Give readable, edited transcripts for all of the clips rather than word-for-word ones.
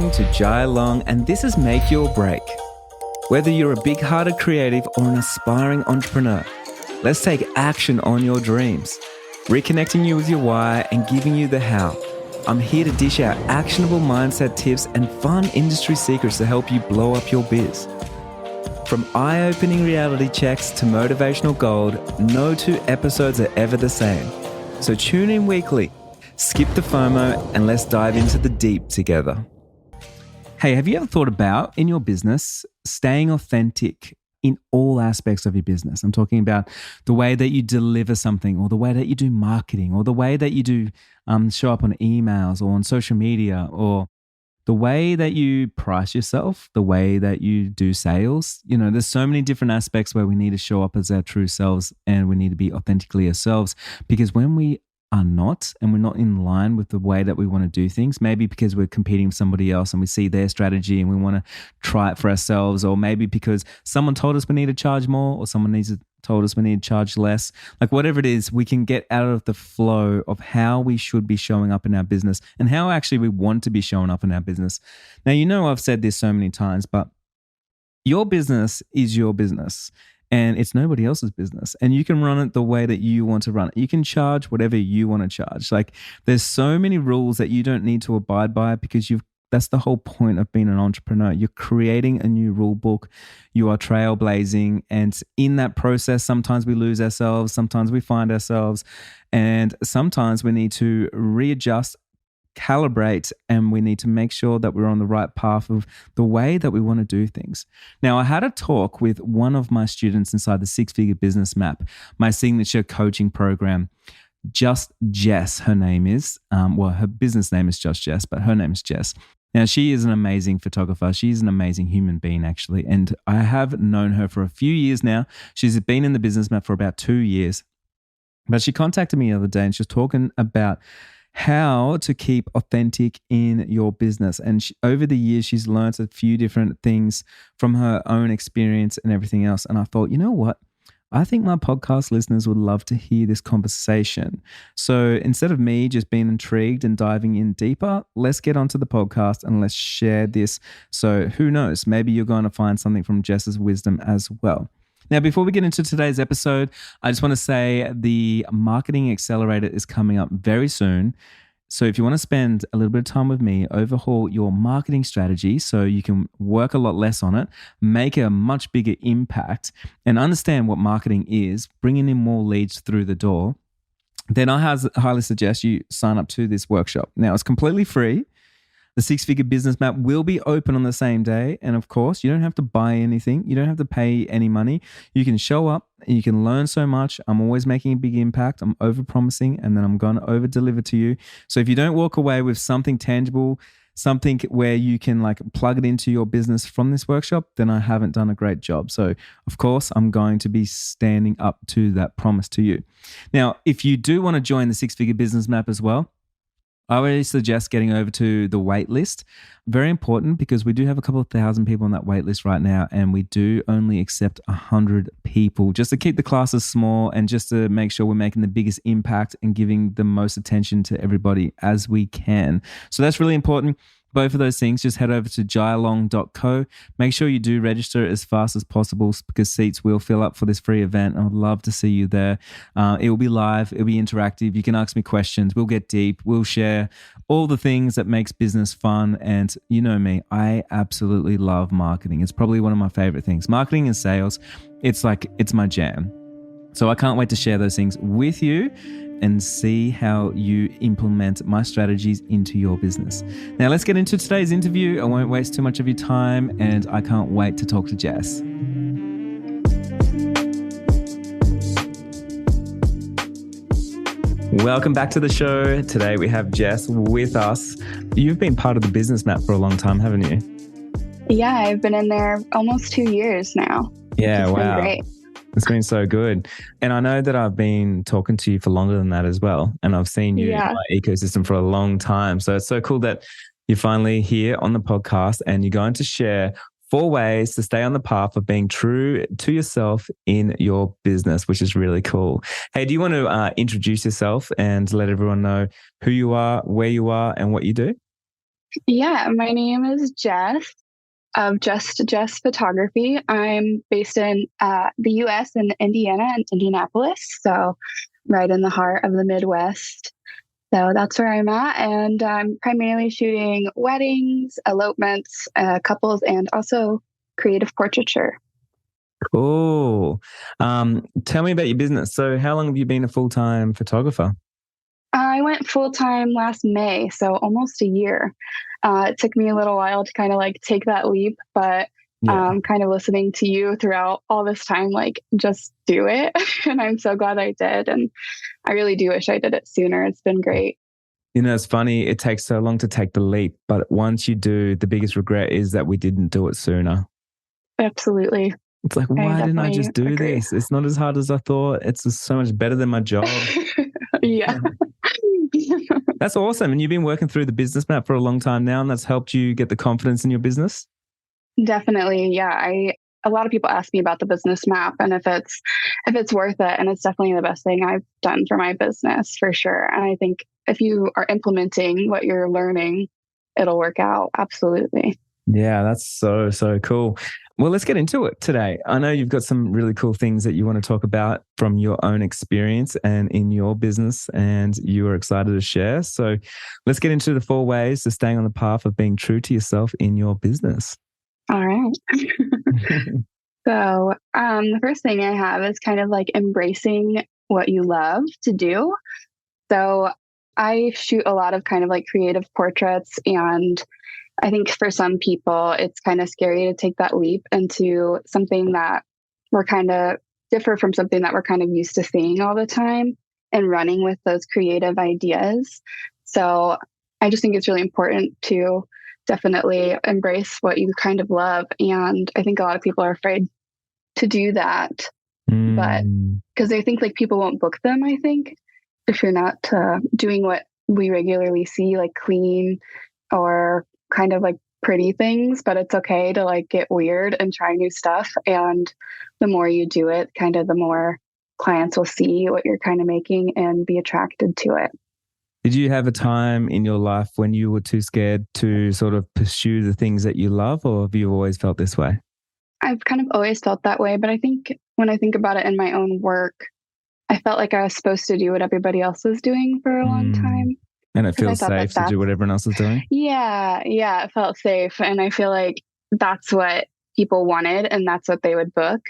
listening to Jai Long, and this is Make Your Break. Whether you're a big-hearted creative or an aspiring entrepreneur, let's take action on your dreams, reconnecting you with your why and giving you the how. I'm here to dish out actionable mindset tips and fun industry secrets to help you blow up your biz. From eye-opening reality checks to motivational gold, no two episodes are ever the same. So tune in weekly, skip the FOMO, and let's dive into the deep together. Hey, have you ever thought about, in your business, staying authentic in all aspects of your business? I'm talking about the way that you deliver something, or the way that you do marketing, or the way that you do show up on emails or on social media, or the way that you price yourself, the way that you do sales. You know, there's so many different aspects where we need to show up as our true selves, and we need to be authentically ourselves, because when we are not, and we're not in line with the way that we want to do things, maybe because we're competing with somebody else and we see their strategy and we want to try it for ourselves, or maybe because someone told us we need to charge more, or someone told us we need to charge less. Like whatever it is, we can get out of the flow of how we should be showing up in our business and how actually we want to be showing up in our business. Now, you know, I've said this so many times, but your business is your business. And it's nobody else's business. And you can run it the way that you want to run it. You can charge whatever you want to charge. Like there's so many rules that you don't need to abide by, because that's the whole point of being an entrepreneur. You're creating a new rule book. You are trailblazing. And in that process, sometimes we lose ourselves. Sometimes we find ourselves. And sometimes we need to readjust, calibrate, and we need to make sure that we're on the right path of the way that we want to do things. Now, I had a talk with one of my students inside the Six-Figure Business Map, my signature coaching program. Just Jess, her name is. Her business name is just Jess, but her name is Jess. Now, she is an amazing photographer. She's an amazing human being, actually. And I have known her for a few years now. She's been in the Business Map for about 2 years. But she contacted me the other day and she was talking about how to keep authentic in your business. And over the years, she's learned a few different things from her own experience and everything else. And I thought, you know what? I think my podcast listeners would love to hear this conversation. So instead of me just being intrigued and diving in deeper, let's get onto the podcast and let's share this. So who knows? Maybe you're going to find something from Jess's wisdom as well. Now, before we get into today's episode, I just want to say the Marketing Accelerator is coming up very soon. So if you want to spend a little bit of time with me, overhaul your marketing strategy so you can work a lot less on it, make a much bigger impact, and understand what marketing is, bringing in more leads through the door, then I highly suggest you sign up to this workshop. Now, it's completely free. The Six-Figure Business Map will be open on the same day. And of course, you don't have to buy anything. You don't have to pay any money. You can show up and you can learn so much. I'm always making a big impact. I'm over-promising, and then I'm going to over-deliver to you. So if you don't walk away with something tangible, something where you can like plug it into your business from this workshop, then I haven't done a great job. So of course, I'm going to be standing up to that promise to you. Now, if you do want to join the Six-Figure Business Map as well, I really suggest getting over to the wait list. Very important, because we do have a couple of thousand people on that wait list right now, and we do only accept 100 people just to keep the classes small and just to make sure we're making the biggest impact and giving the most attention to everybody as we can. So that's really important. Both of those things, just head over to jailong.co. Make sure you do register as fast as possible, because seats will fill up for this free event. I would love to see you there. It will be live. It will be interactive. You can ask me questions. We'll get deep. We'll share all the things that makes business fun. And you know me, I absolutely love marketing. It's probably one of my favorite things. Marketing and sales, it's my jam. So I can't wait to share those things with you and see how you implement my strategies into your business. Now, let's get into today's interview. I won't waste too much of your time, and I can't wait to talk to Jess. Welcome back to the show. Today we have Jess with us. You've been part of the Business Map for a long time, haven't you? Yeah, I've been in there almost 2 years now. Yeah, it's wow. been great. It's been so good. And I know that I've been talking to you for longer than that as well. And I've seen you in my ecosystem for a long time. So it's so cool that you're finally here on the podcast and you're going to share 4 ways to stay on the path of being true to yourself in your business, which is really cool. Hey, do you want to introduce yourself and let everyone know who you are, where you are, and what you do? Yeah, my name is Jess of Just Jess Photography. I'm based in the US in Indiana and Indianapolis, so right in the heart of the Midwest. So that's where I'm at. And I'm primarily shooting weddings, elopements, couples, and also creative portraiture. Cool. Tell me about your business. So, how long have you been a full-time photographer? I went full time last May, so almost a year. It took me a little while to kind of like take that leap, but Yeah. kind of listening to you throughout all this time, like just do it. And I'm so glad I did. And I really do wish I did it sooner. It's been great. You know, it's funny, it takes so long to take the leap, but once you do, the biggest regret is that we didn't do it sooner. Absolutely. It's like, I why didn't I definitely just do agree. this? It's not as hard as I thought. It's just so much better than my job. Yeah. That's awesome. And you've been working through the business map for a long time now, and that's helped you get the confidence in your business. Definitely. Yeah. A lot of people ask me about the business map and if it's worth it. And it's definitely the best thing I've done for my business for sure. And I think if you are implementing what you're learning, it'll work out. Absolutely. Yeah, that's so, so cool. Well, let's get into it today. I know you've got some really cool things that you want to talk about from your own experience and in your business, and you are excited to share. So let's get into the 4 ways to staying on the path of being true to yourself in your business. All right. So, the first thing I have is kind of like embracing what you love to do. So, I shoot a lot of kind of like creative portraits, and I think for some people, it's kind of scary to take that leap into something that we're kind of differ from something that we're kind of used to seeing all the time and running with those creative ideas. So I just think it's really important to definitely embrace what you kind of love. And I think a lot of people are afraid to do that, but Mm. because they think like people won't book them, I think, if you're not doing what we regularly see, like clean or kind of like pretty things, but it's okay to like get weird and try new stuff. And the more you do it, kind of the more clients will see what you're kind of making and be attracted to it. Did you have a time in your life when you were too scared to sort of pursue the things that you love, or have you always felt this way? I've kind of always felt that way, but I think when I think about it in my own work, I felt like I was supposed to do what everybody else was doing for a long Mm. time And it because I feels thought that safe to do that's, what everyone else is doing? yeah, it felt safe. And I feel like that's what people wanted and that's what they would book.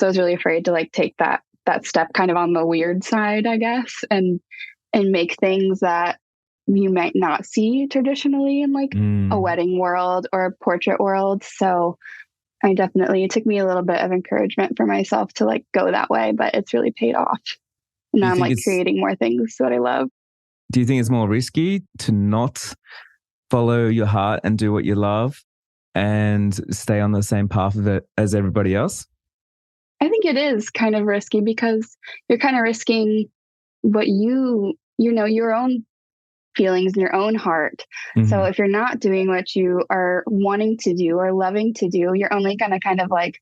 So I was really afraid to like take that step kind of on the weird side, I guess, and make things that you might not see traditionally in like a Mm. wedding world or a portrait world. So I definitely, it took me a little bit of encouragement for myself to like go that way, but it's really paid off. Do Now you I'm think like it's creating more things that I love. do you think it's more risky to not follow your heart and do what you love and stay on the same path of it as everybody else? I think it is kind of risky because you're kind of risking what your own feelings in your own heart. So Mhm. if you're not doing what you are wanting to do or loving to do, you're only going to kind of like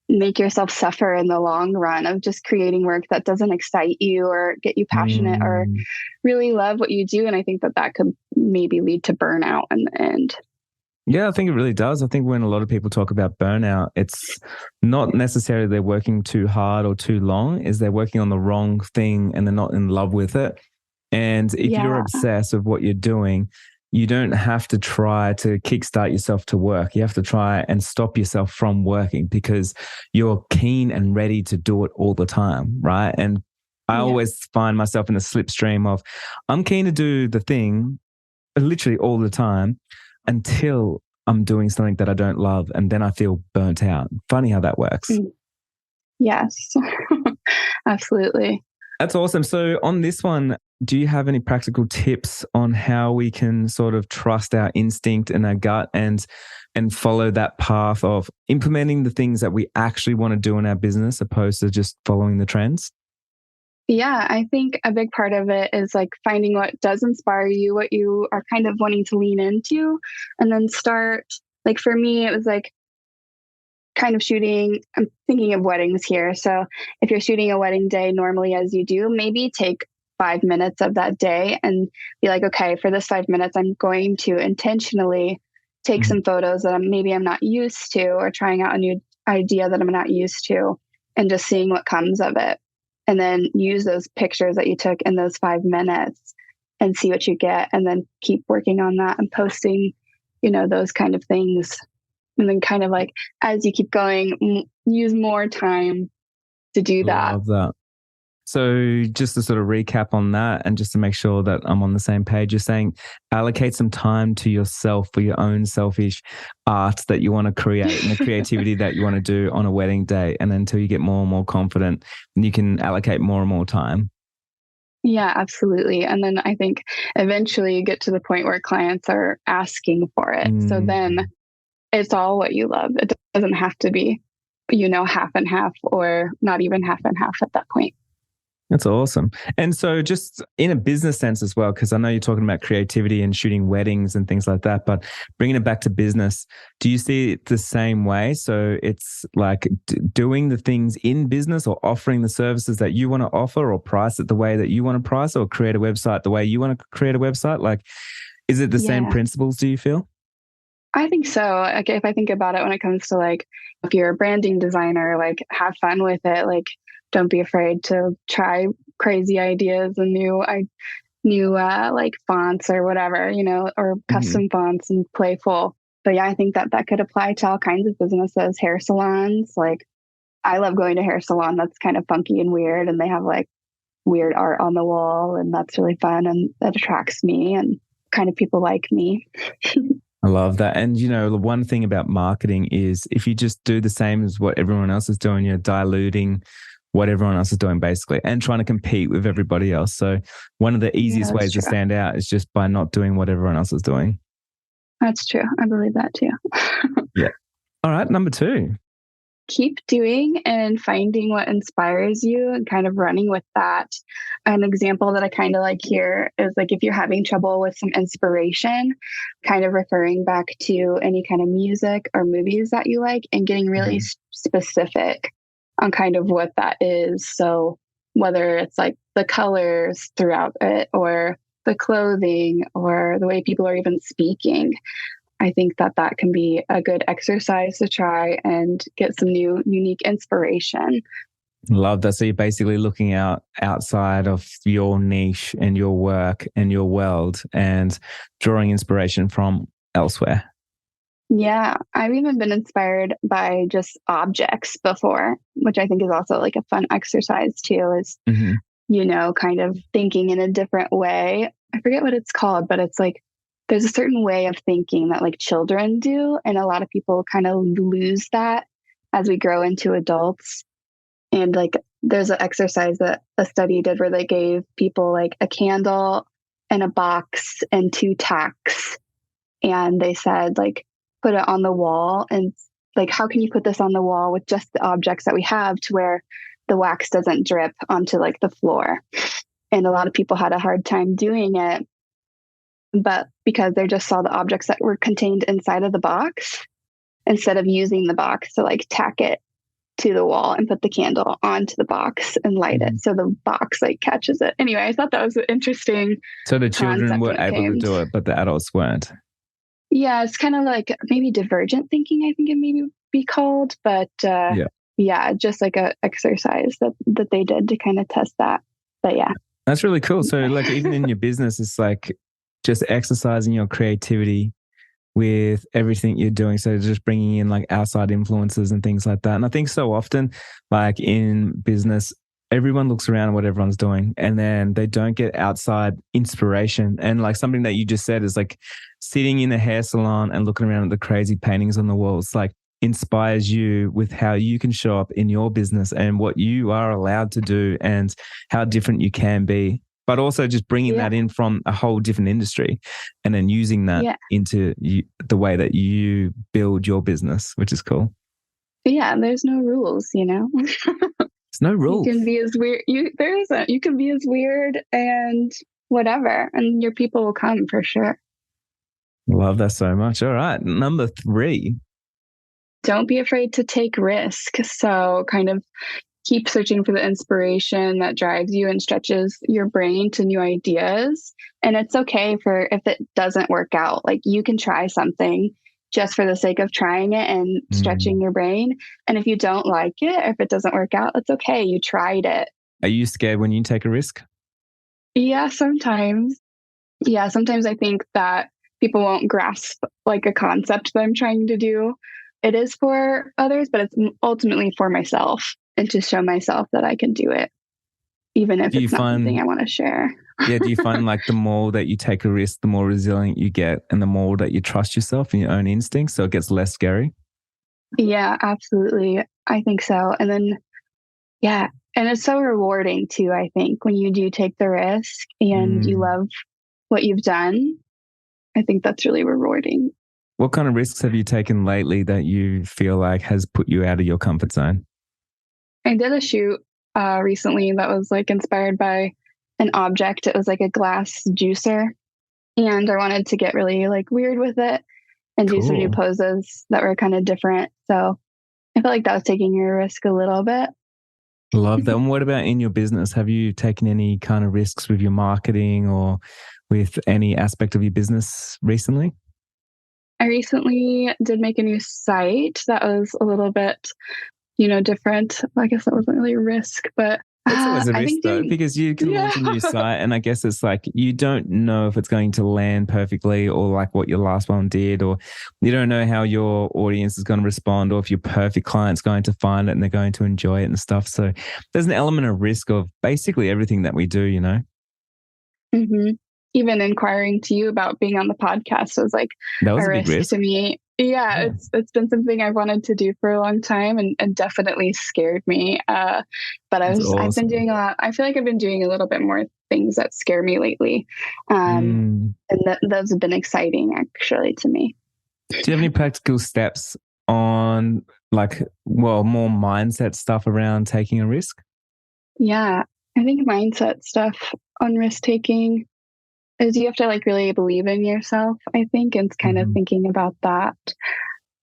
make yourself suffer in the long run of just creating work that doesn't excite you or get you passionate or Mm. really love what you do. And I think that could maybe lead to burnout in the end. Yeah, I think it really does. I think when a lot of people talk about burnout, it's not necessarily they're working too hard or too long, is they're working on the wrong thing and they're not in love with it. And if you're Yeah. obsessed with what you're doing, you don't have to try to kickstart yourself to work. You have to try and stop yourself from working because you're keen and ready to do it all the time, right? And I Yeah. always find myself in the slipstream of I'm keen to do the thing literally all the time until I'm doing something that I don't love. And then I feel burnt out. Funny how that works. Mm. Yes. Absolutely. That's awesome. So, on this one, do you have any practical tips on how we can sort of trust our instinct and our gut and follow that path of implementing the things that we actually want to do in our business opposed to just following the trends? Yeah, I think a big part of it is like finding what does inspire you, what you are kind of wanting to lean into, and then start. Like for me, it was like kind of shooting. I'm thinking of weddings here. So if you're shooting a wedding day normally as you do, maybe take 5 minutes of that day and be like, okay, for this 5 minutes, I'm going to intentionally take Mhm. some photos that maybe I'm not used to, or trying out a new idea that I'm not used to, and just seeing what comes of it. And then use those pictures that you took in those 5 minutes and see what you get. And then keep working on that and posting, those kind of things. And then kind of like, as you keep going, use more time to do that. Love that. So just to sort of recap on that and just to make sure that I'm on the same page, you're saying allocate some time to yourself for your own selfish art that you want to create and the creativity that you want to do on a wedding day. And then until you get more and more confident, you can allocate more and more time. Yeah, absolutely. And then I think eventually you get to the point where clients are asking for it. So then it's all what you love. It doesn't have to be, half and half, or not even half and half at that point. That's awesome. And so just in a business sense as well, because I know you're talking about creativity and shooting weddings and things like that, but bringing it back to business, do you see it the same way? So it's like doing the things in business, or offering the services that you want to offer, or price it the way that you want to price, or create a website the way you want to create a website? Like, is it the same principles, do you feel? I think so. Like, if I think about it, when it comes to like, if you're a branding designer, like, have fun with it. Like, don't be afraid to try crazy ideas and new like fonts or whatever, or custom fonts, and playful. But yeah, I think that could apply to all kinds of businesses. Hair salons, like, I love going to hair salon that's kind of funky and weird, and they have like weird art on the wall, and that's really fun, and that attracts me and kind of people like me. I love that. And, the one thing about marketing is if you just do the same as what everyone else is doing, you're diluting what everyone else is doing basically, and trying to compete with everybody else. So one of the easiest ways to stand out is just by not doing what everyone else is doing. That's true. I believe that too. Yeah. All right. Number 2. Keep doing and finding what inspires you and kind of running with that. An example that I kind of like here is like, if you're having trouble with some inspiration, kind of referring back to any kind of music or movies that you like, and getting really specific on kind of what that is. So whether it's like the colors throughout it, or the clothing, or the way people are even speaking, I think that can be a good exercise to try and get some new, unique inspiration. Love that. So you're basically looking outside of your niche and your work and your world, and drawing inspiration from elsewhere. Yeah, I've even been inspired by just objects before, which I think is also like a fun exercise too, is, kind of thinking in a different way. I forget what it's called, but it's like, there's a certain way of thinking that like children do. And a lot of people kind of lose that as we grow into adults. And like, there's an exercise that a study did where they gave people like a candle and a box and 2 tacks. And they said, like, put it on the wall, and like, how can you put this on the wall with just the objects that we have, to where the wax doesn't drip onto like the floor? And a lot of people had a hard time doing it, but because they just saw the objects that were contained inside of the box, instead of using the box to like tack it to the wall and put the candle onto the box and light it, so the box like catches it. Anyway, I thought that was interesting. So the children were able to do it, but the adults weren't. Yeah, it's kind of like maybe divergent thinking, I think it maybe be called, but yeah, just like a exercise that they did to kind of test that. But yeah. That's really cool. So like, even in your business, it's like just exercising your creativity with everything you're doing. So just bringing in like outside influences and things like that. And I think so often, like in business, everyone looks around at what everyone's doing, and then they don't get outside inspiration. And like something that you just said is like sitting in a hair salon and looking around at the crazy paintings on the walls, like inspires you with how you can show up in your business and what you are allowed to do and how different you can be. But also just bringing that in from a whole different industry, and then using that into the way that you build your business, which is cool. Yeah, there's no rules, There's no rules. You can be as weird. There isn't. You can be as weird and whatever, and your people will come for sure. Love that so much. All right, number 3. Don't be afraid to take risks. So kind of keep searching for the inspiration that drives you and stretches your brain to new ideas. And it's okay for if it doesn't work out. Like you can try something just for the sake of trying it and stretching your brain. And if you don't like it, or if it doesn't work out, it's okay. You tried it. Are you scared when you take a risk? Yeah, sometimes. Yeah, sometimes I think that people won't grasp like a concept that I'm trying to do. It is for others, but it's ultimately for myself and to show myself that I can do it, even if it's not something I want to share. Yeah, do you find like the more that you take a risk, the more resilient you get and the more that you trust yourself and your own instincts, so it gets less scary? Yeah, absolutely. I think so. And then, yeah, and it's so rewarding too, I think, when you do take the risk and you love what you've done. I think that's really rewarding. What kind of risks have you taken lately that you feel like has put you out of your comfort zone? I did a shoot recently that was like inspired by an object. It was like a glass juicer. And I wanted to get really like weird with it and do some new poses that were kind of different. So I felt like that was taking a risk a little bit. Love that. And what about in your business? Have you taken any kind of risks with your marketing or with any aspect of your business recently? I recently did make a new site that was a little bit, different. I guess that wasn't really a risk, but it's always a risk though, because you can launch a new site and I guess it's like you don't know if it's going to land perfectly or like what your last one did, or you don't know how your audience is going to respond or if your perfect client's going to find it and they're going to enjoy it and stuff. So there's an element of risk of basically everything that we do, Mm-hmm. Even inquiring to you about being on the podcast was like that was a big risk to me. Yeah, it's been something I've wanted to do for a long time and definitely scared me. But I've been doing a lot. I feel like I've been doing a little bit more things that scare me lately. And those have been exciting actually to me. Do you have any practical steps on more mindset stuff around taking a risk? Yeah, I think mindset stuff on risk taking is you have to like really believe in yourself, I think, and kind of thinking about that.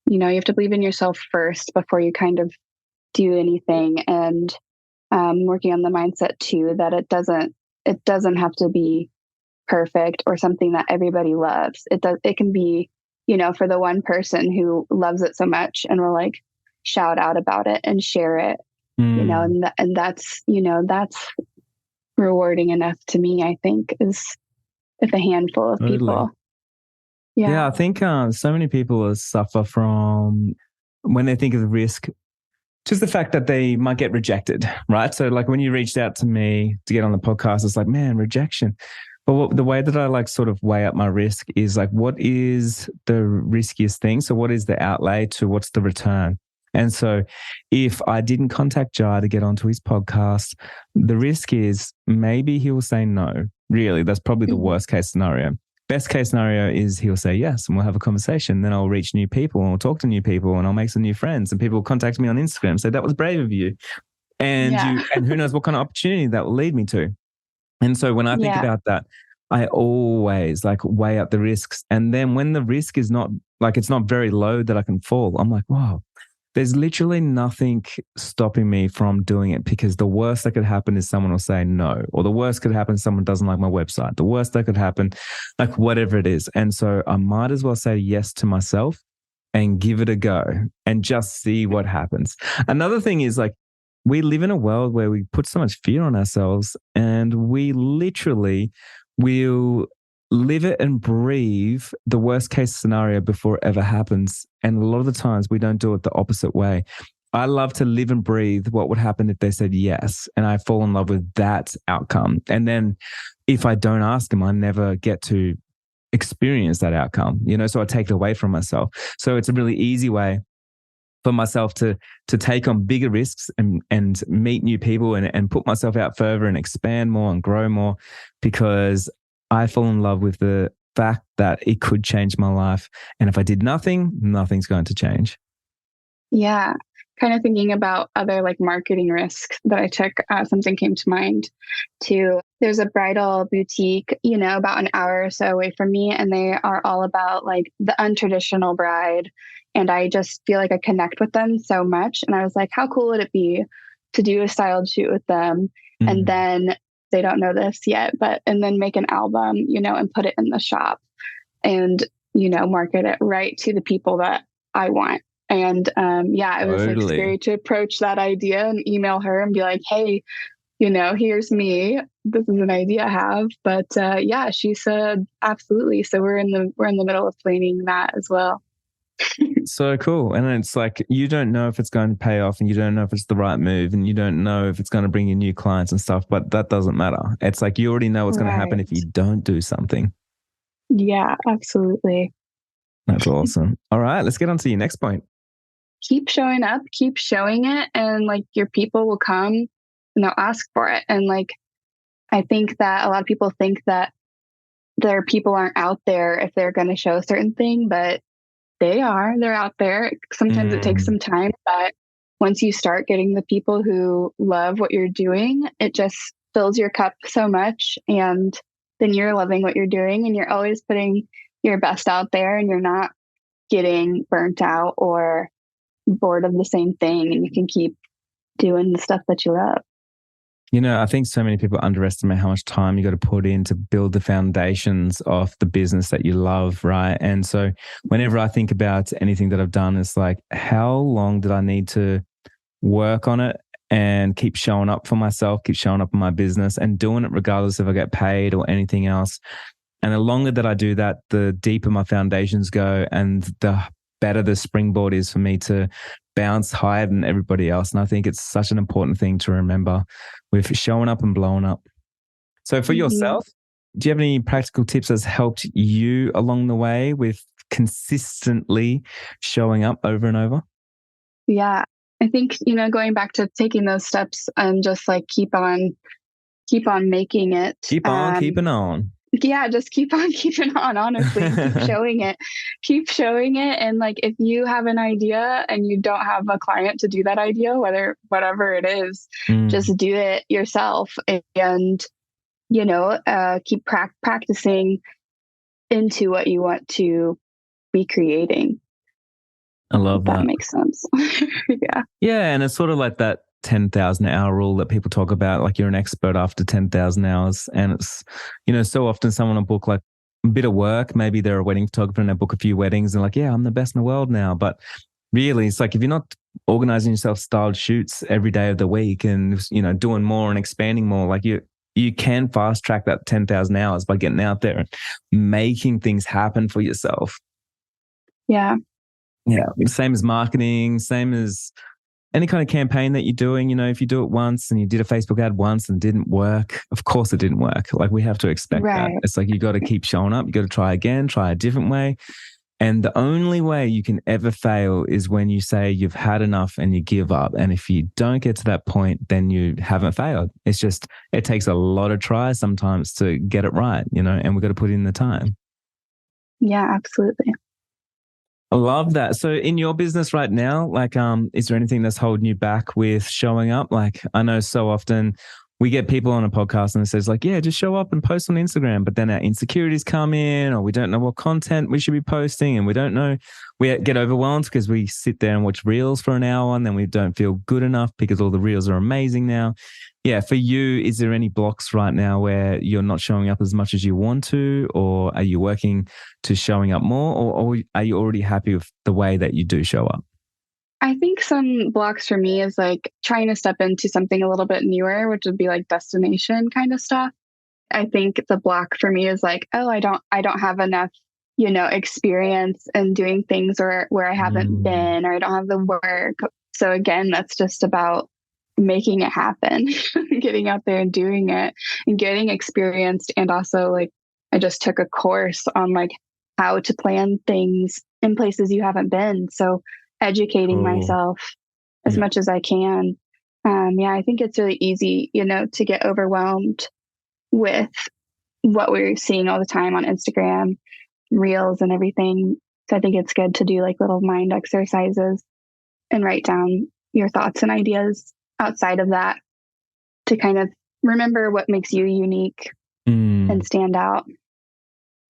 You have to believe in yourself first before you kind of do anything, and working on the mindset too that it doesn't have to be perfect or something that everybody loves. It can be, for the one person who loves it so much and will like shout out about it and share it, and that's rewarding enough to me, I think, is with a handful of people. Yeah, I think so many people suffer from, when they think of the risk, just the fact that they might get rejected, right? So like when you reached out to me to get on the podcast, it's like, man, rejection. But the way that I like sort of weigh up my risk is like, what is the riskiest thing? So what is the outlay to what's the return? And so if I didn't contact Jai to get onto his podcast, the risk is maybe he will say no. Really, that's probably the worst case scenario. Best case scenario is he'll say yes and we'll have a conversation. Then I'll reach new people and I'll talk to new people and I'll make some new friends and people will contact me on Instagram and say, that was brave of you. And and who knows what kind of opportunity that will lead me to. And so when I think about that, I always like weigh up the risks. And then when the risk is not like, it's not very low that I can fall, I'm like, wow, there's literally nothing stopping me from doing it, because the worst that could happen is someone will say no, or the worst could happen, someone doesn't like my website. The worst that could happen, like whatever it is. And so I might as well say yes to myself and give it a go and just see what happens. Another thing is like, we live in a world where we put so much fear on ourselves and we literally will live it and breathe the worst case scenario before it ever happens. And a lot of the times we don't do it the opposite way. I love to live and breathe what would happen if they said yes, and I fall in love with that outcome. And then if I don't ask them, I never get to experience that outcome, so I take it away from myself. So it's a really easy way for myself to take on bigger risks and meet new people and put myself out further and expand more and grow more, because I fall in love with the fact that it could change my life. And if I did nothing, nothing's going to change. Yeah. Kind of thinking about other like marketing risks that I took, something came to mind too. There's a bridal boutique, about an hour or so away from me, and they are all about like the untraditional bride. And I just feel like I connect with them so much. And I was like, how cool would it be to do a styled shoot with them. And then they don't know this yet, and then make an album, and put it in the shop and, market it right to the people that I want. And it was like scary to approach that idea and email her and be like, hey, here's me. This is an idea I have. But she said absolutely. So we're in the middle of planning that as well. So cool. And it's like, you don't know if it's going to pay off, and you don't know if it's the right move, and you don't know if it's going to bring you new clients and stuff, but that doesn't matter. It's like, you already know what's going to happen if you don't do something. Yeah, absolutely. That's awesome. All right, let's get on to your next point. Keep showing up, keep showing it, and like your people will come and they'll ask for it. And like, I think that a lot of people think that their people aren't out there if they're going to show a certain thing, but they're out there. Sometimes it takes some time, but once you start getting the people who love what you're doing, it just fills your cup so much. And then you're loving what you're doing, and you're always putting your best out there, and you're not getting burnt out or bored of the same thing, and you can keep doing the stuff that you love. I think so many people underestimate how much time you got to put in to build the foundations of the business that you love, right? And so whenever I think about anything that I've done, it's like, how long did I need to work on it and keep showing up for myself, keep showing up in my business, and doing it regardless if I get paid or anything else. And the longer that I do that, the deeper my foundations go, and the better the springboard is for me to bounce higher than everybody else. And I think it's such an important thing to remember with showing up and blowing up. So for yourself, do you have any practical tips that's helped you along the way with consistently showing up over and over? Yeah, I think, going back to taking those steps and just like keep on making it. Keep on keeping on. Yeah, just keep on keeping on, honestly. Keep showing it. And like, if you have an idea and you don't have a client to do that idea, whatever it is, just do it yourself and, keep practicing into what you want to be creating. I love that. That makes sense. Yeah. Yeah. And it's sort of like that 10,000 hour rule that people talk about, like you're an expert after 10,000 hours. And it's, so often someone will book like a bit of work. Maybe they're a wedding photographer and they book a few weddings and like, yeah, I'm the best in the world now. But really, it's like, if you're not organizing yourself styled shoots every day of the week and, doing more and expanding more, like you can fast track that 10,000 hours by getting out there and making things happen for yourself. Yeah. Yeah. Same as marketing, same as any kind of campaign that you're doing. If you do it once and you did a Facebook ad once and it didn't work, of course it didn't work. Like, we have to expect that. It's like, you got to keep showing up. You got to try again, try a different way. And the only way you can ever fail is when you say you've had enough and you give up. And if you don't get to that point, then you haven't failed. It's just, it takes a lot of tries sometimes to get it right, and we've got to put in the time. Yeah, absolutely. I love that. So in your business right now, like, is there anything that's holding you back with showing up? Like, I know so often we get people on a podcast and it says like, yeah, just show up and post on Instagram. But then our insecurities come in, or we don't know what content we should be posting. And we don't know, we get overwhelmed because we sit there and watch reels for an hour and then we don't feel good enough because all the reels are amazing now. Yeah. For you, is there any blocks right now where you're not showing up as much as you want to, or are you working to showing up more, or are you already happy with the way that you do show up? I think some blocks for me is like trying to step into something a little bit newer, which would be like destination kind of stuff. I think the block for me is like, oh, I don't have enough, experience in doing things where I haven't been, or I don't have the work. So again, that's just about making it happen, getting out there and doing it and getting experienced. And also, like, I just took a course on like how to plan things in places you haven't been. So educating myself as much as I can. I think it's really easy, to get overwhelmed with what we're seeing all the time on Instagram, reels and everything. So I think it's good to do like little mind exercises and write down your thoughts and ideas outside of that to kind of remember what makes you unique and stand out.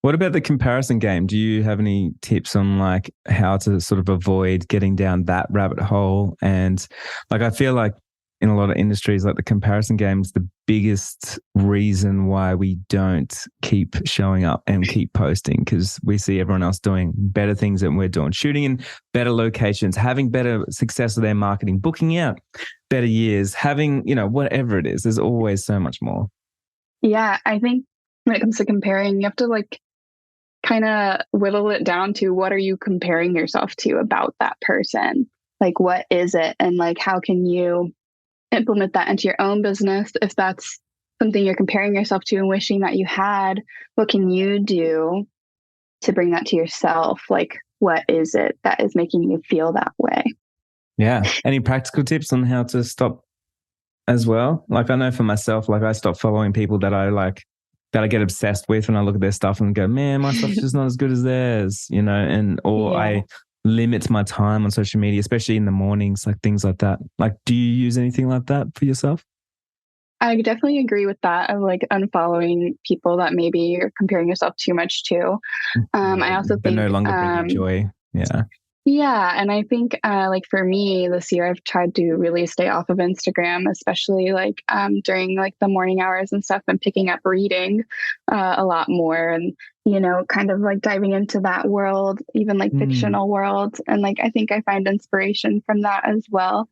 What about the comparison game? Do you have any tips on like how to sort of avoid getting down that rabbit hole? And like, I feel like in a lot of industries, like the comparison game is the biggest reason why we don't keep showing up and keep posting, because we see everyone else doing better things than we're doing, shooting in better locations, having better success with their marketing, booking out better years, having, whatever it is. There's always so much more. Yeah, I think when it comes to comparing, you have to like kind of whittle it down to what are you comparing yourself to about that person? Like, what is it? And like, how can you implement that into your own business? If that's something you're comparing yourself to and wishing that you had, what can you do to bring that to yourself? Like, what is it that is making you feel that way? Yeah. Any practical tips on how to stop as well? Like, I know for myself, like I stopped following people that I get obsessed with, and I look at their stuff and go, man, my stuff's just not as good as theirs, I limit my time on social media, especially in the mornings, like things like that. Like, do you use anything like that for yourself? I definitely agree with that, of like unfollowing people that maybe you're comparing yourself too much to. I also think no longer bring you joy. Yeah. Yeah. And I think like for me this year, I've tried to really stay off of Instagram, especially like during like the morning hours and stuff, and picking up reading a lot more, and, kind of like diving into that world, even like fictional world. And like, I think I find inspiration from that as well.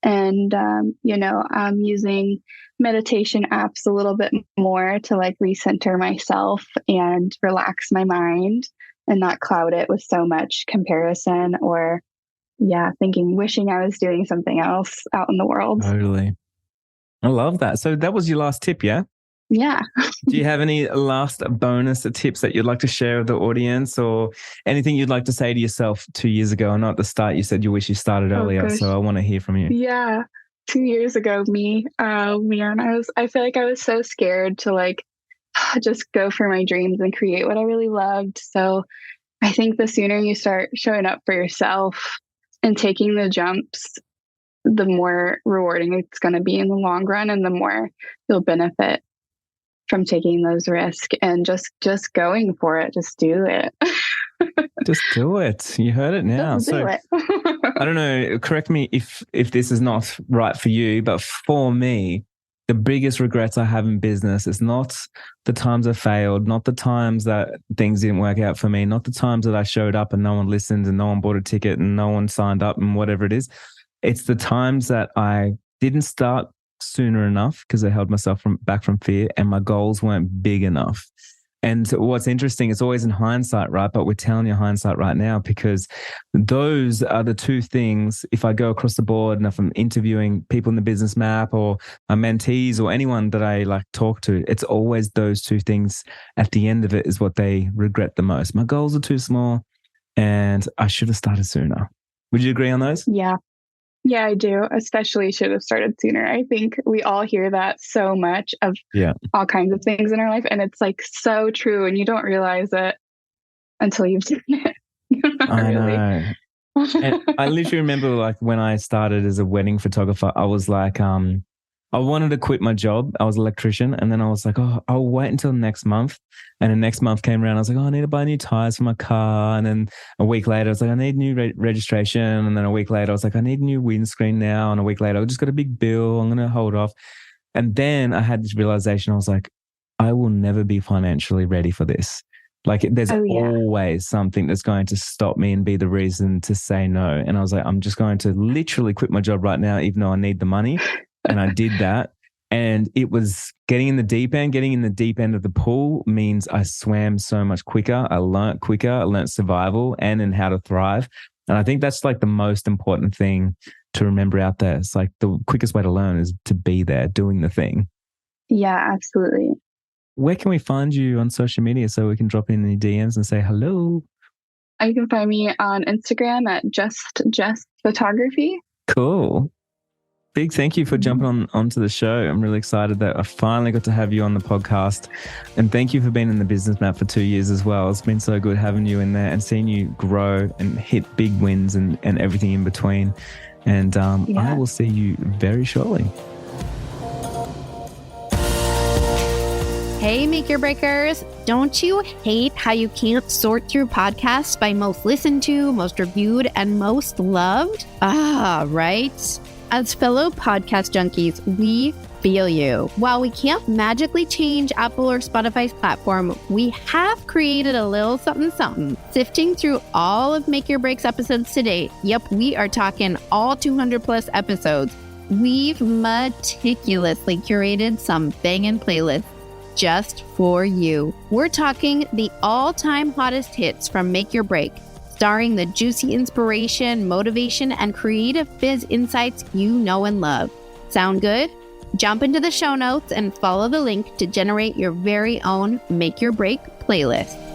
And, I'm using meditation apps a little bit more to like recenter myself and relax my mind, and not cloud it with so much comparison or, wishing I was doing something else out in the world. Totally. I love that. So that was your last tip, yeah? Yeah. Do you have any last bonus tips that you'd like to share with the audience, or anything you'd like to say to yourself 2 years ago? I know at the start you said you wish you started earlier, so I want to hear from you. Yeah. 2 years ago, me, man, I feel like I was so scared to like just go for my dreams and create what I really loved. So I think the sooner you start showing up for yourself and taking the jumps, the more rewarding it's going to be in the long run, and the more you'll benefit from taking those risks and just going for it. Just do it. Just do it. You heard it now. Just do it. I don't know, correct me if this is not right for you, but for me, the biggest regrets I have in business is not the times I failed, not the times that things didn't work out for me, not the times that I showed up and no one listened and no one bought a ticket and no one signed up and whatever it is. It's the times that I didn't start sooner enough because I held myself back from fear, and my goals weren't big enough. And what's interesting, it's always in hindsight, right? But we're telling you hindsight right now, because those are the two things. If I go across the board and if I'm interviewing people in the business map or my mentees or anyone that I like talk to, it's always those two things at the end of it is what they regret the most. My goals are too small and I should have started sooner. Would you agree on those? Yeah. Yeah, I do. Especially should have started sooner. I think we all hear that so much of all kinds of things in our life. And it's like so true. And you don't realize it until you've done it. I know. And I literally remember like when I started as a wedding photographer, I was like, I wanted to quit my job. I was an electrician. And then I was like, oh, I'll wait until next month. And the next month came around. I was like, oh, I need to buy new tires for my car. And then a week later, I was like, I need new registration. And then a week later, I was like, I need a new windscreen now. And a week later, I just got a big bill. I'm going to hold off. And then I had this realization. I was like, I will never be financially ready for this. Like there's always something that's going to stop me and be the reason to say no. And I was like, I'm just going to literally quit my job right now, even though I need the money. And I did that. And it was getting in the deep end. Getting in the deep end of the pool means I swam so much quicker. I learned quicker. I learned survival and how to thrive. And I think that's like the most important thing to remember out there. It's like the quickest way to learn is to be there doing the thing. Yeah, absolutely. Where can we find you on social media so we can drop in any DMs and say hello? You can find me on Instagram at just Jess Photography. Cool. Big thank you for jumping onto the show. I'm really excited that I finally got to have you on the podcast. And thank you for being in the business map for 2 years as well. It's been so good having you in there and seeing you grow and hit big wins and everything in between. And I will see you very shortly. Hey, Make Your Breakers. Don't you hate how you can't sort through podcasts by most listened to, most reviewed, and most loved? Right? As fellow podcast junkies, we feel you. While we can't magically change Apple or Spotify's platform, we have created a little something. Sifting through all of Make Your Breaks episodes to date, yep, we are talking all 200 plus episodes, we've meticulously curated some banging playlists just for you. We're talking the all-time hottest hits from Make Your Break, starring the juicy inspiration, motivation, and creative biz insights you know and love. Sound good? Jump into the show notes and follow the link to generate your very own Make Your Break playlist.